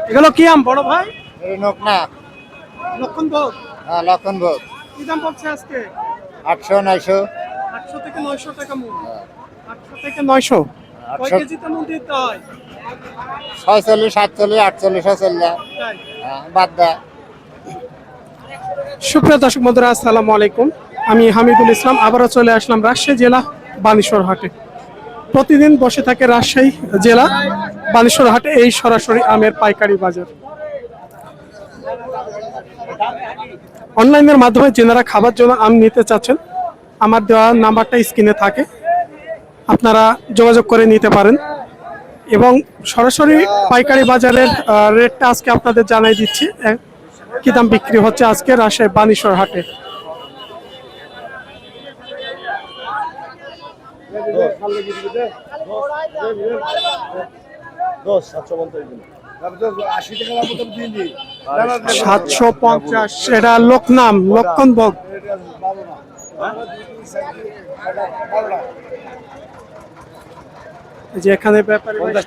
এগুলো কি আম বড় ভাই? নকনা। লক্ষণভোগ। হ্যাঁ, লক্ষণভোগ। কি দাম পড়ছে আজকে? 800 900। 800 থেকে 900 টাকা মূল। 800 থেকে 900। কয় 800 কেজিতে মূল দিতে হয়? 46 47 48 চল্লা। তাই। বাদ দা। সুপ্রিয় দর্শক বন্ধুরা, আসসালামু আলাইকুম। আমি হামিদুল ইসলাম আবারও চলে আসলাম রাজশাহী জেলা বানেশ্বর হাটে। প্রতিদিন বসে থাকে রাজশাহী জেলা বানেশ্বর হাটে এই সরাসরি আমের পাইকারি বাজার। অনলাইনের মাধ্যমে যেনারা খাবার জন্য আম নিতে চাচ্ছেন, আমার দেওয়া নাম্বারটা স্ক্রিনে থাকে, আপনারা যোগাযোগ করে নিতে পারেন। এবং সরাসরি পাইকারি বাজারের রেটটা আজকে আপনাদের জানাই দিচ্ছি কি দাম বিক্রি হচ্ছে আজকে রাজশাহী বানেশ্বর হাটে। সাতশো 50 এটা লোকনাম লক্ষণভোগ। যে এখানে ব্যাপারে 50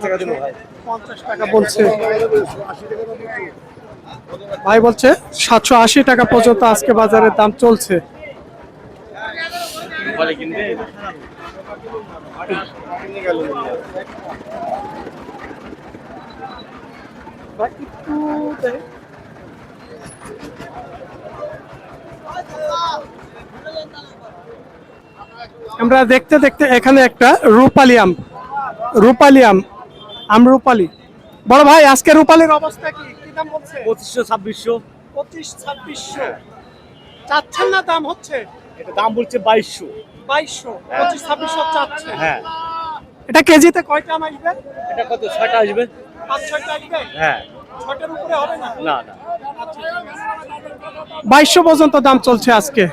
টাকা বলছে ভাই, বলছে 780 টাকা পর্যন্ত আজকে বাজারের দাম চলছে। আমরা দেখতে দেখতে এখানে একটা রূপালী আম, রূপালী আম, আমরূপালী। বড় ভাই, আজকে রূপালীর অবস্থা কি? কি দাম বলছে? 2500 2600। 25-2600 চাচ্ছেন না দাম হচ্ছে? এটা দাম বলছে 2200। 2200 25-2600 চাচ্ছে। হ্যাঁ, এটা কেজিতে কয়টা আম আসবে? এটা কত? 6টা আসবে। 5-6টা আসবে? হ্যাঁ। 6টার উপরে হবে না? না না। 2200 পর্যন্ত দাম চলছে আজকে।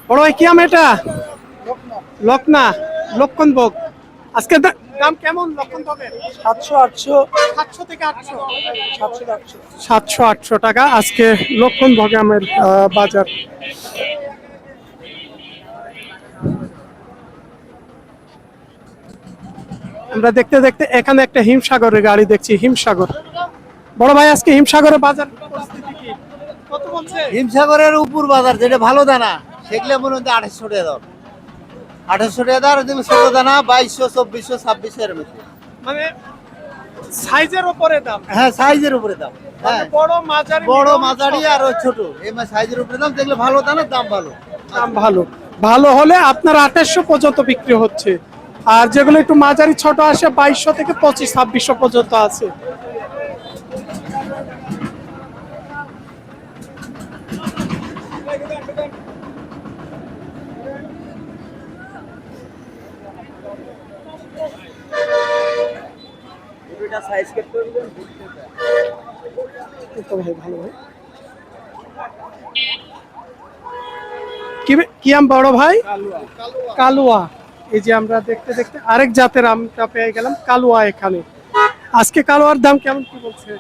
বড় ভাই, কি আম এটা? লকনা, লক্ষণভোগ। আজকে দাম কেমন লক্ষণভোগের? 700 800 700 থেকে 800। 700 700-800 টাকা আজকে লক্ষণভোগ আমের বাজার। আমরা দেখতে দেখতে এখানে একটা হিমসাগরের গাড়ি দেখছি, হিমসাগর। বড় ভাই, আজকে হিমসাগরের বাজার পরিস্থিতি কি? কত বলছে? হিমসাগরের উপর বাজার যেটা ভালো দানা সেগুলো মনে হচ্ছে 2800 টাকা দাম। 2800 টাকা দাম। তুমি ছোট দানা 2200 2400 2600 এর মধ্যে। মানে সাইজের উপরে দাম। হ্যাঁ, সাইজের উপরে দাম। হ্যাঁ, বড় মাঝারি, বড় মিডিয়াম, মাঝারি ছোট। আর ওই ছোট এই সাইজের উপরে দাম। যেগুলো ভালো দানা দাম ভালো। দাম ভালো ভালো হলে আপনার 2800 পর্যন্ত বিক্রি হচ্ছে। আর যেগুলো একটু মাঝারি ছোট আসে 2200 থেকে 25-2600 পর্যন্ত আছে। এটা সাইজ কেট করে দিবেন। তো ভাই ভালো ভাই। কি আম বড় ভাই? কালুয়া। এই যে আমরা দেখতে দেখতে আরেক জাতের আমটা পেয়ে গেলাম, কালুয়া এখানে। আজকে কালুয়ার দাম কেমন কি বলছে?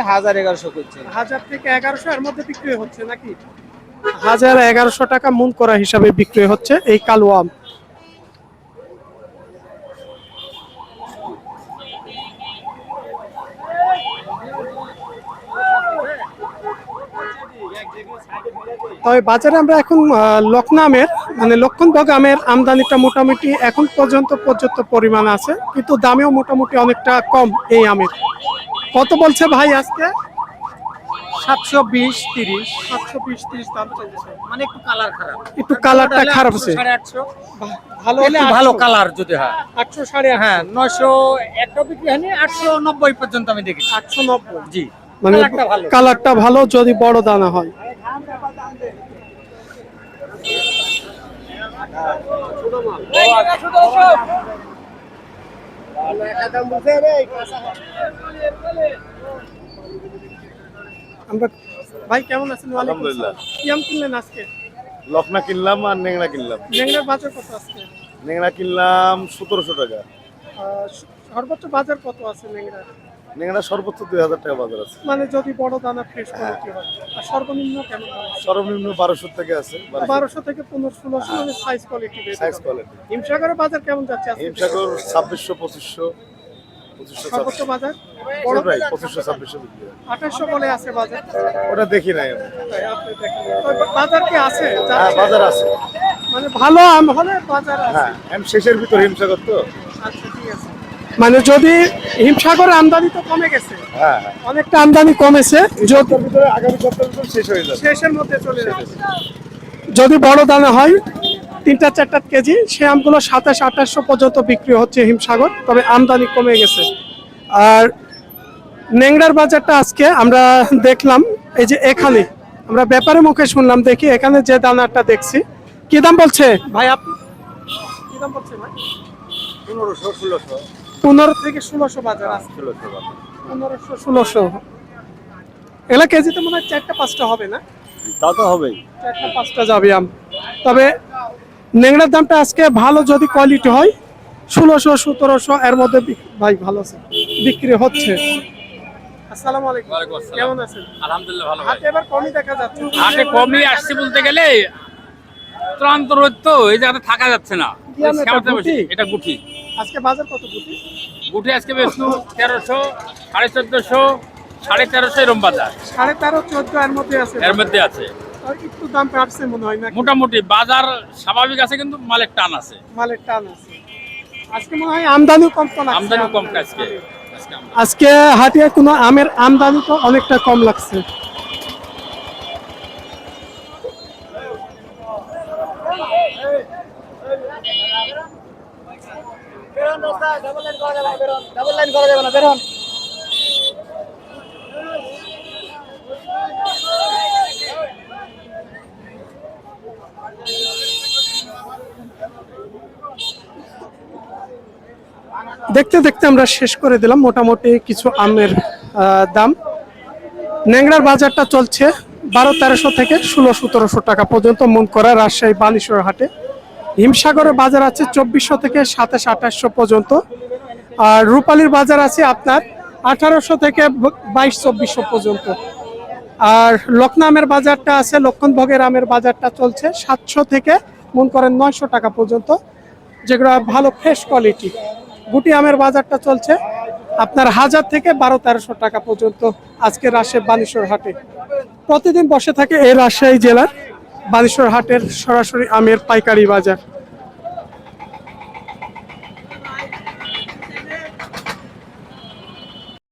1000 1100 করছে। 1000 থেকে 1100 এর মধ্যে বিক্রি হচ্ছে নাকি? 1000-1100 টাকা মন করা হিসাবে বিক্রি হচ্ছে এই কালুয়া আম। তবে বাজারে আমরা এখন লকনা আমের মানে লক্ষণভোগ আমের আমদানিটা মোটামুটি এখন পর্যন্ত পর্যাপ্ত পরিমাণ আছে, কিন্তু দামেও মোটামুটি অনেকটা কম এই আমের। কত বলছে ভাই আজকে? 720 30। 720-30 দাম চলছে। মানে একটু কালার খারাপ। একটু কালারটা খারাপ আছে। 850 ভালো হলে ভালো 800, কালার যদি হয়। 800 850। হ্যাঁ, 900 একটা বিক্রি হয়নি। 890 পর্যন্ত আমি দেখি। 890 জি, মানে কালারটা ভালো। কালারটা ভালো যদি বড় দানা হয়। আমরা ভাই কেমন আছেন? আলহামদুলিল্লাহ। কি আম কিনলেন আজকে? লকনা কিনলাম আর নেংড়া কিনলাম। ন্যাংরার বাজার কত আজকে? নেংড়া কিনলাম 1700 টাকা। সর্বোচ্চ বাজার কত আছে নেংড়া? নেংড়া সর্বোচ্চ 2000 টাকা বাজার আছে। মানে যদি বড় দানা ফ্রেশ কোয়ালিটি হয়, আর সর্বনিম্ন কেমন দাম আছে? সর্বনিম্ন 1200 থেকে আছে। 1200 থেকে 1500 মানে সাইজ কোয়ালিটি বেশি। Size quality. হিমসাগরের বাজার কেমন যাচ্ছে আজকে? হিমসাগর 2600 2500 সর্বোচ্চ 2500 বাজার বড় প্রায় 2500 2600 বিক্রি হয়। 2800 বলে আছে বাজার। ওটা দেখি নাই আমি। তাই আপনি দেখেন। তো বাজার কি আছে? হ্যাঁ বাজার আছে। মানে ভালো আম হলে বাজার আছে। হ্যাঁ এম শেষের ভিতর হিমসাগর তো। আচ্ছা ঠিক আছে। মানে যদি হিমসাগরের আমদানি তো কমে গেছে, হ্যাঁ অনেকটা আমদানি কমেছে, যদি ভিতরে আগামী সপ্তাহের ভিতর শেষ হয়ে যাবে। শেষের মধ্যে চলে যাচ্ছে। যদি বড় দানা হয় 3-4 কেজি, সে আমগুলো 2700-2800 পর্যন্ত বিক্রি হচ্ছে হিমসাগর, তবে আমদানি কমে গেছে। আর নেংড়ার বাজারটা আজকে আমরা দেখলাম, এই যে এখানে আমরা ব্যাপারের মুখে শুনলাম, দেখি এখানে যে দানাটা দেখছি কি দাম বলছে ভাই? আপনি কি দাম বলছে ভাই? 1500 1600 15 থেকে 1600 বাজার আছে। 1500-1600 এগুলা কেজিতে মনে হয় 4-5টা হবে না? তা তো হবেই। 4-5টা যাবে আম। তবে নেংড়ার দামটা আজকে ভালো, যদি কোয়ালিটি হয় 1600-1700 এর মধ্যে ভাই ভালো আছে, বিক্রি হচ্ছে। আসসালামু আলাইকুম, কেমন আছেন? আলহামদুলিল্লাহ ভালো ভাই। হাতে এবার কমই দেখা যাচ্ছে। হাটে কমই আসছে বলতে গেলে ক্লান্ত রোদ তো, এই জায়গাতে থাকা যাচ্ছে না। কি আম এটা, শ্যামাতে গুটি? বসে- এটা গুটি। আজকে বাজার কত গুটি? গুটি আজকে বেশি 1300, 1450, 1350 এরকম বাজার 13.5-14 এর মধ্যে আছে। এর মধ্যে আছে। আর একটু দাম বাড়ছে মনে হয় না? মোটামুটি বাজার স্বাভাবিক আছে, কিন্তু মালের টান আছে। মালের টান আছে। আজকে মনে হয় আমদানিও কম তো লাগছে। আমদানিও কম আজকে। আজকে আমদানি। আজকে হাটিয়ে কোনো আমের আমদানি তো অনেকটা কম লাগছে। ডাবল লাইন করা যাবে না, বের হন। দেখতে দেখতে আমরা শেষ করে দিলাম মোটামুটি কিছু আমের দাম। নেংড়ার বাজারটা চলছে 1200-1300 থেকে 1600-1700 টাকা পর্যন্ত মন করা রাজশাহী বানেশ্বর হাটে। হিমসাগরের বাজার আছে 2400 থেকে 2700-2800 পর্যন্ত। আর রূপালীর বাজার আছে আপনার 1800 থেকে 2200-2400 পর্যন্ত। আর লক্ষ্ণৌ আমের বাজারটা আছে, লক্ষণভোগের আমের বাজারটা চলছে 700 থেকে মন করেন 900 টাকা পর্যন্ত, যেগুলো ভালো ফ্রেশ কোয়ালিটি। গুটি আমের বাজারটা চলছে আপনার 1000 থেকে 1200-1300 টাকা পর্যন্ত আজকে রাজশাহী বানেশ্বর হাটে। প্রতিদিন বসে থাকে এই রাজশাহী জেলার বানেশ্বর হাটের সরাসরি আমের পাইকারি বাজার।